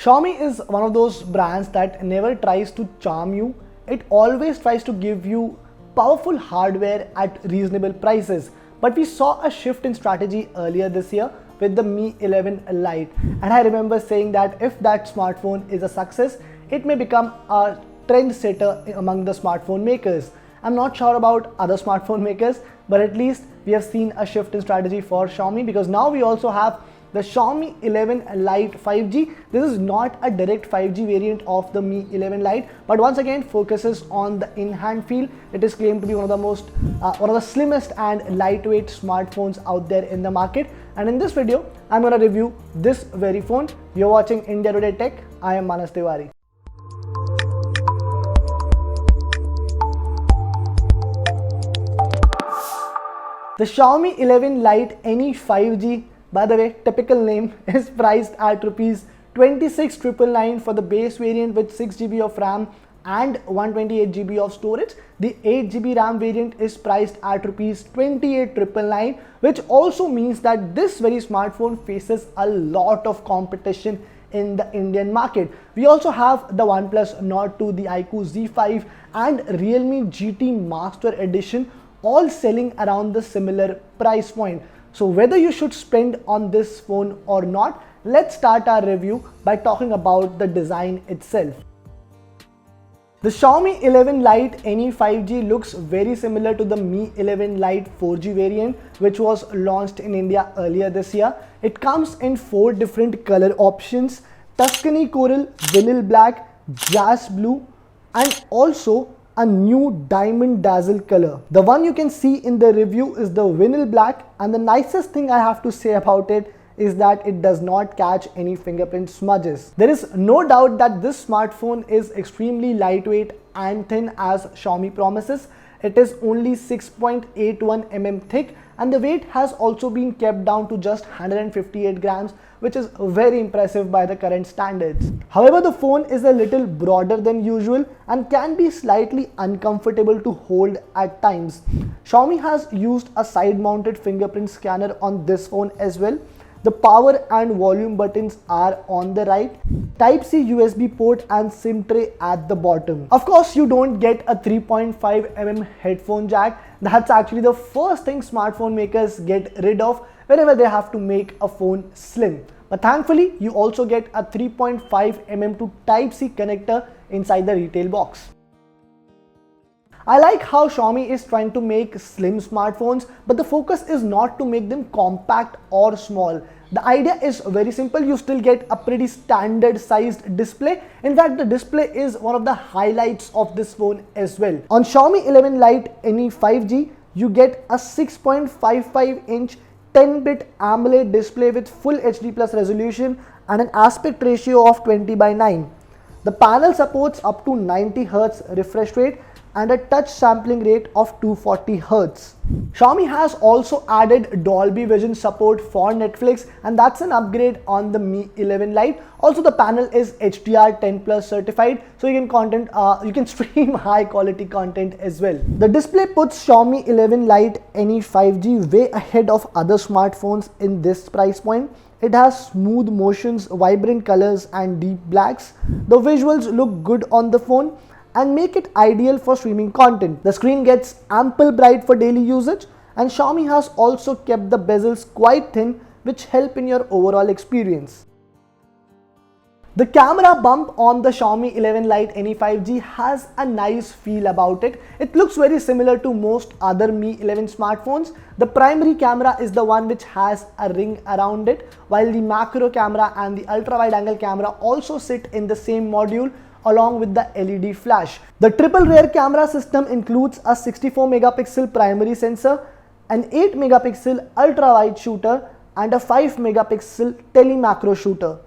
Xiaomi is one of those brands that never tries to charm you. It always tries to give you powerful hardware at reasonable prices. But we saw a shift in strategy earlier this year with the Mi 11 Lite. And I remember saying that if that smartphone is a success, it may become a trendsetter among the smartphone makers. I'm not sure about other smartphone makers, but at least we have seen a shift in strategy for Xiaomi, because now we also have the Xiaomi 11 Lite 5G. This is not a direct 5G variant of the Mi 11 Lite, but once again focuses on the in-hand feel. It is claimed to be one of the slimmest and lightweight smartphones out there in the market. And in this video, I'm going to review this very phone. You're watching India Today Tech. I am Manas Tiwari. The Xiaomi 11 Lite NE 5G, by the way, typical name, is priced at Rs 26,999 for the base variant with 6GB of RAM and 128GB of storage. The 8GB RAM variant is priced at Rs 28,999, which also means that this very smartphone faces a lot of competition in the Indian market. We also have the OnePlus Nord 2, the iQOO Z5 and Realme GT Master Edition, all selling around the similar price point. So whether you should spend on this phone or not, let's start our review by talking about the design itself. The Xiaomi 11 Lite NE 5G looks very similar to the Mi 11 Lite 4G variant, which was launched in India earlier this year. It comes in 4 different color options: Tuscany Coral, Vinyl Black, Jazz Blue, and also a new Diamond Dazzle color. The one you can see in the review is the Vinyl Black, and the nicest thing I have to say about it is that it does not catch any fingerprint smudges. There is no doubt that this smartphone is extremely lightweight and thin as Xiaomi promises. It is only 6.81 mm thick, and the weight has also been kept down to just 158 grams, which is very impressive by the current standards. However, the phone is a little broader than usual and can be slightly uncomfortable to hold at times. Xiaomi has used a side-mounted fingerprint scanner on this phone as well. The power and volume buttons are on the right, Type-C USB port and SIM tray at the bottom. Of course, you don't get a 3.5 mm headphone jack. That's actually the first thing smartphone makers get rid of whenever they have to make a phone slim. But thankfully, you also get a 3.5 mm to Type-C connector inside the retail box. I like how Xiaomi is trying to make slim smartphones, but the focus is not to make them compact or small. The idea is very simple. You still get a pretty standard sized display. In fact, the display is one of the highlights of this phone as well. On Xiaomi 11 Lite NE 5G, you get a 6.55 inch 10-bit AMOLED display with full HD plus resolution and an aspect ratio of 20:9. The panel supports up to 90 Hz refresh rate and a touch sampling rate of 240 Hz. Xiaomi has also added Dolby Vision support for Netflix, and that's an upgrade on the Mi 11 Lite. Also, the panel is HDR10+ certified, so you can stream high quality content as well. The display puts Xiaomi 11 Lite NE 5G way ahead of other smartphones in this price point. It has smooth motions, vibrant colors and deep blacks. The visuals look good on the phone and make it ideal for streaming content. The screen gets ample bright for daily usage, and Xiaomi has also kept the bezels quite thin, which help in your overall experience. The camera bump on the Xiaomi 11 Lite NE 5G has a nice feel about it. It looks very similar to most other Mi 11 smartphones. The primary camera is the one which has a ring around it, while the macro camera and the ultra wide angle camera also sit in the same module along with the LED flash. The triple rear camera system includes a 64 megapixel primary sensor, an 8 megapixel ultra wide shooter and a 5 megapixel tele-macro shooter.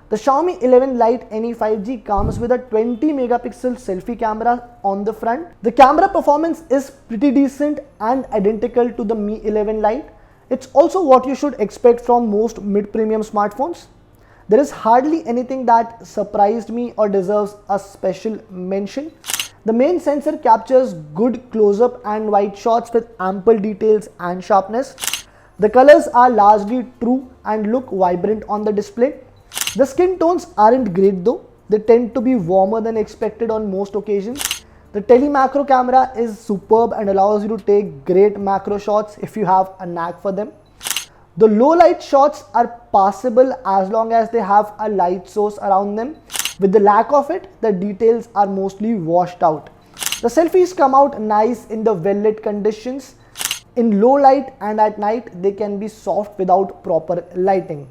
The Xiaomi 11 Lite NE 5G comes with a 20 megapixel selfie camera on the front. The camera performance is pretty decent and identical to the Mi 11 Lite. It's also what you should expect from most mid-premium smartphones. There is hardly anything that surprised me or deserves a special mention. The main sensor captures good close-up and wide shots with ample details and sharpness. The colors are largely true and look vibrant on the display. The skin tones aren't great though. They tend to be warmer than expected on most occasions. The tele-macro camera is superb and allows you to take great macro shots if you have a knack for them. The low light shots are passable as long as they have a light source around them. With the lack of it, the details are mostly washed out. The selfies come out nice in the well-lit conditions. In low light and at night, they can be soft without proper lighting.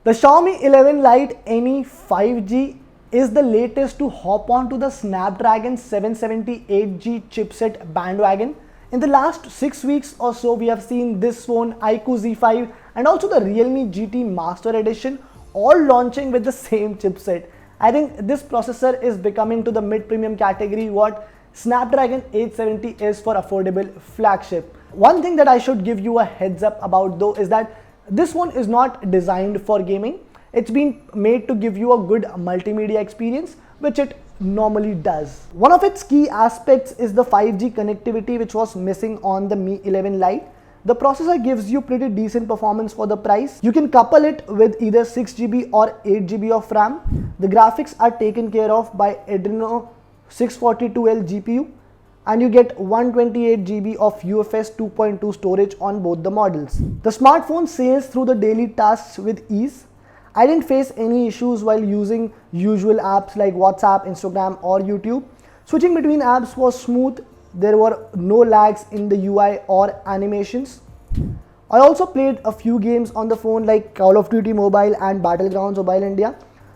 The Xiaomi 11 Lite NE 5G is the latest to hop onto the Snapdragon 778G chipset bandwagon. In the last 6 weeks or so, we have seen this phone, iQOO Z5 and also the Realme GT Master Edition all launching with the same chipset. I think this processor is becoming to the mid-premium category what Snapdragon 870 is for affordable flagship. One thing that I should give you a heads up about though is that this phone is not designed for gaming. It's been made to give you a good multimedia experience, which it normally does. One of its key aspects is the 5G connectivity, which was missing on the Mi 11 Lite. The processor gives you pretty decent performance for the price. You can couple it with either 6GB or 8GB of RAM. The graphics are taken care of by Adreno 642L GPU and you get 128GB of UFS 2.2 storage on both the models. The smartphone sails through the daily tasks with ease. I didn't face any issues while using usual apps like WhatsApp, Instagram or YouTube. Switching between apps was smooth. There were no lags in the UI or animations. I also played a few games on the phone like Call of Duty Mobile and Battlegrounds Mobile India.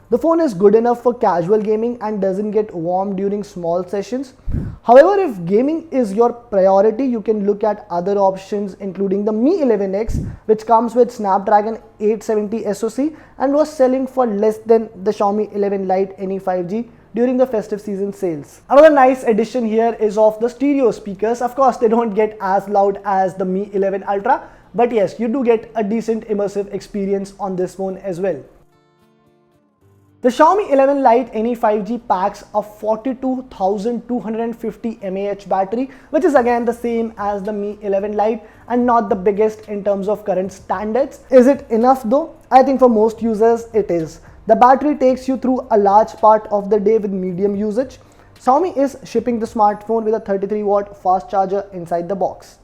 The phone is good enough for casual gaming and doesn't get warm during small sessions. However, if gaming is your priority, you can look at other options including the Mi 11X, which comes with Snapdragon 870 SoC and was selling for less than the Xiaomi 11 Lite NE 5G during the festive season sales. Another nice addition here is of the stereo speakers. Of course, they don't get as loud as the Mi 11 Ultra, but yes, you do get a decent immersive experience on this phone as well. The Xiaomi 11 Lite NE 5G packs a 42,250 mAh battery, which is again the same as the Mi 11 Lite and not the biggest in terms of current standards. Is it enough though? I think for most users it is. The battery takes you through a large part of the day with medium usage. Xiaomi is shipping the smartphone with a 33-watt fast charger inside the box.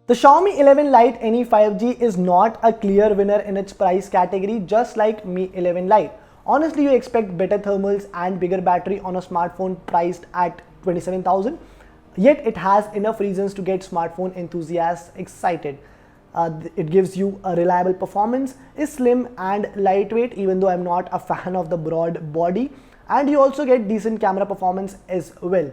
The Xiaomi 11 Lite NE 5G is not a clear winner in its price category, just like Mi 11 Lite. Honestly, you expect better thermals and bigger battery on a smartphone priced at 27,000. Yet it has enough reasons to get smartphone enthusiasts excited. It gives you a reliable performance, is slim and lightweight even though I'm not a fan of the broad body, and you also get decent camera performance as well.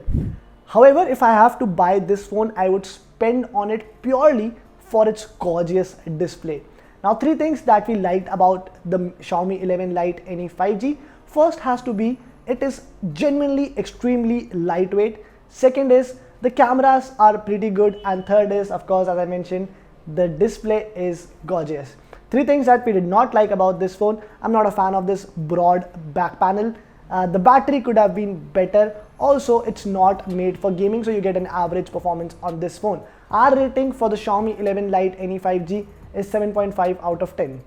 However, if I have to buy this phone, I would spend on it purely for its gorgeous display. Now, 3 things that we liked about the Xiaomi 11 Lite NE 5G. First has to be it is genuinely extremely lightweight. Second is the cameras are pretty good, and third is, of course, as I mentioned, the display is gorgeous. 3 things that we did not like about this phone. I'm not a fan of this broad back panel. The battery could have been better. Also, it's not made for gaming, so you get an average performance on this phone. Our rating for the Xiaomi 11 Lite NE 5G is 7.5 out of 10.